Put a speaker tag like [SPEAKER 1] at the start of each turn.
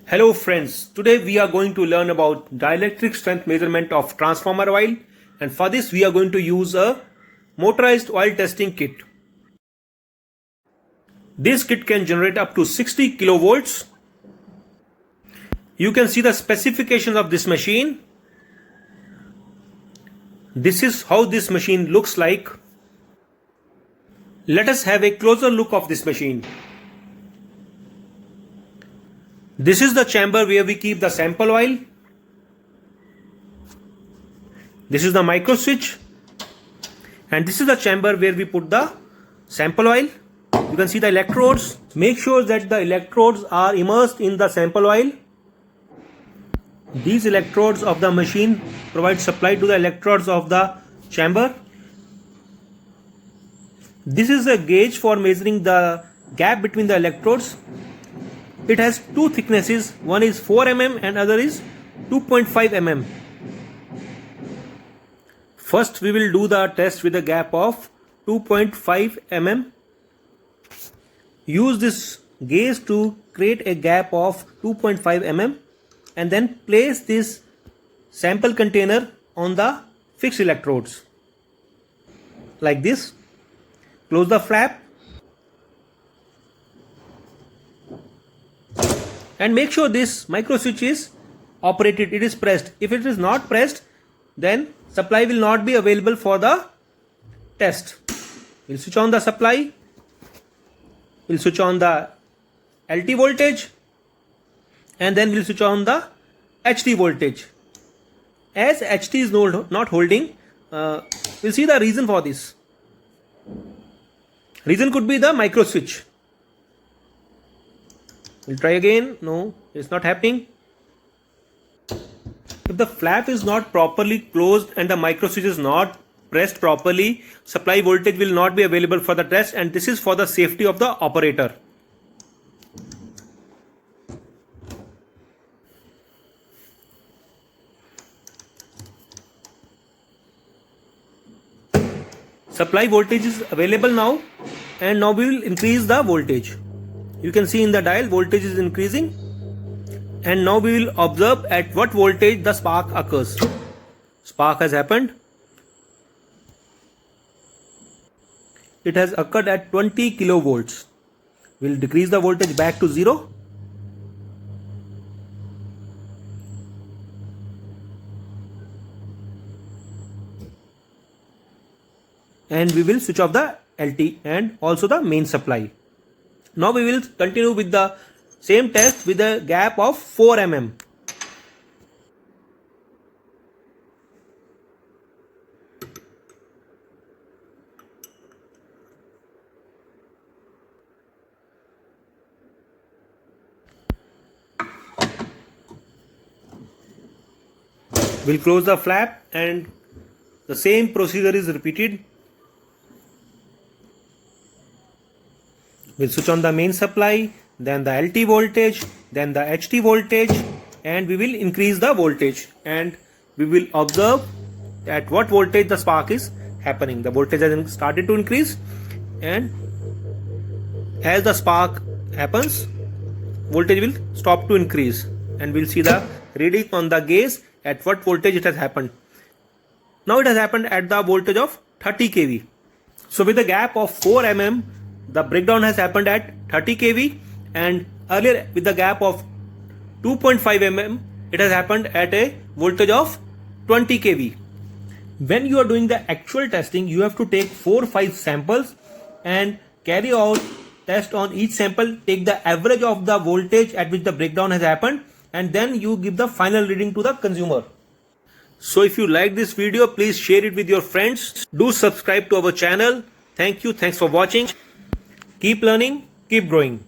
[SPEAKER 1] Hello friends, today we are going to learn about dielectric strength measurement of transformer oil, and for this we are going to use a motorized oil testing kit. This kit can generate up to 60 kilovolts. You can see the specifications of this machine. This is how this machine looks like. Let us have a closer look of this machine. This is the chamber where we keep the sample oil. This is the micro switch, and this is the chamber where we put the sample oil. You can see the electrodes. Make sure that the electrodes are immersed in the sample oil. These electrodes of the machine provide supply to the electrodes of the chamber. This is a gauge for measuring the gap between the electrodes. It has two thicknesses, one is 4 mm and other is 2.5 mm. First we will do the test with a gap of 2.5 mm. Use this gauge to create a gap of 2.5 mm and then place this sample container on the fixed electrodes like this. Close the flap and make sure this micro switch is operated, it is pressed. If it is not pressed, then supply will not be available for the test. We'll switch on the supply. We'll switch on the LT voltage and then we'll switch on the HT voltage. As HT is not holding, we'll see the reason for this. Reason could be the micro switch. We'll try again. No, it's not happening. If the flap is not properly closed and the micro switch is not pressed properly, supply voltage will not be available for the test, and this is for the safety of the operator. Supply voltage is available now, and now we will increase the voltage. You can see in the dial voltage is increasing, and now we will observe at what voltage the spark occurs. Spark has happened. It has occurred at 20 kilovolts. We will decrease the voltage back to 0. And we will switch off the LT and also the main supply. Now we will continue with the same test with a gap of 4 mm. We'll close the flap and the same procedure is repeated. We'll switch on the main supply, then the LT voltage, then the HT voltage, and we will increase the voltage, and we will observe at what voltage the spark is happening. The voltage has started to increase, and as the spark happens, voltage will stop to increase, and we'll see the reading on the gauge at what voltage it has happened. Now it has happened at the voltage of 30 kV. So with a gap of 4 mm, the breakdown has happened at 30 kV, and earlier with the gap of 2.5 mm, it has happened at a voltage of 20 kV. When you are doing the actual testing, you have to take 4-5 samples and carry out test on each sample, take the average of the voltage at which the breakdown has happened, and then you give the final reading to the consumer. So if you like this video, please share it with your friends. Do subscribe to our channel. Thank you. Thanks for watching. Keep learning, keep growing.